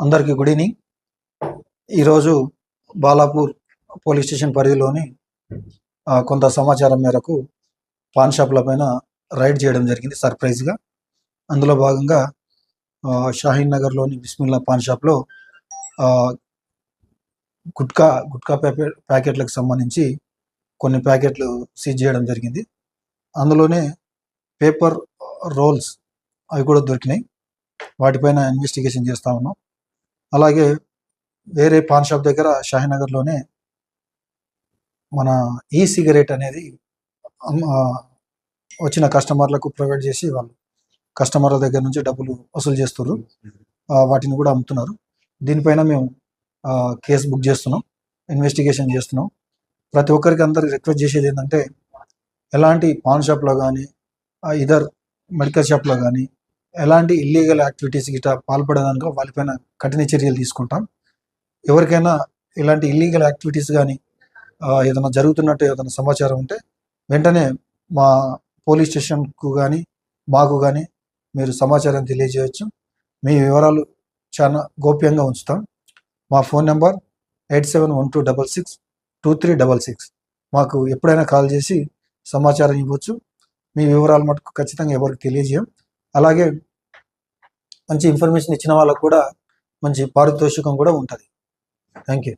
అందరికీ good evening. ఈరోజు Balapur police station పరిధిలోని కొంత సమాచారం మేరకు పాన్ షాప్ల పైన రైడ్ చేయడం జరిగింది సర్ప్రైజ్గా. అందులో భాగంగా షాహీన్ నగర్లోని బిస్మిల్లా పాన్ షాప్లో గుట్కా ప్యాకెట్లకు సంబంధించి కొన్ని ప్యాకెట్లు సీజ్ చేయడం జరిగింది. అందులోనే పేపర్ రోల్స్ అవి కూడా దొరికినాయి. వాటిపైన ఇన్వెస్టిగేషన్ చేస్తూ ఉన్నాం. అలాగే వేరే పాన్ షాప్ దగ్గర షాహీనగర్లోనే మన ఈ సిగరెట్ అనేది వచ్చిన కస్టమర్లకు ప్రొవైడ్ చేసి వాళ్ళు కస్టమర్ల దగ్గర నుంచి డబ్బులు వసూలు చేస్తున్నారు. వాటిని కూడా అమ్ముతున్నారు. దీనిపైన మేము కేసు బుక్ చేస్తున్నాం, ఇన్వెస్టిగేషన్ చేస్తున్నాం. ప్రతి ఒక్కరికి అందరికి రిక్వెస్ట్ చేసేది ఏంటంటే, ఎలాంటి పాన్ షాప్లో కానీ ఇదర్ మెడికల్ షాప్లో కానీ ఎలాంటి ఇల్లీగల్ యాక్టివిటీస్ గిట్లా పాల్పడడానికి వాళ్ళపైన కఠిన చర్యలు తీసుకుంటాం. ఎవరికైనా ఇలాంటి ఇల్లీగల్ యాక్టివిటీస్ కానీ ఏదైనా జరుగుతున్నట్టు ఏదైనా సమాచారం ఉంటే వెంటనే మా పోలీస్ స్టేషన్కు కానీ మాకు కానీ మీరు సమాచారం తెలియజేయవచ్చు. మీ వివరాలు చాలా గోప్యంగా ఉంచుతాం. మా ఫోన్ నెంబర్ 8712662366. మాకు ఎప్పుడైనా కాల్ చేసి సమాచారం ఇవ్వచ్చు. మీ వివరాలు మటుకు ఖచ్చితంగా ఎవరికి తెలియజేయం. అలాగే మంచి ఇన్ఫర్మేషన్ ఇచ్చిన వాళ్ళకు కూడా మంచి పారితోషికం కూడా ఉంటుంది. Thank you.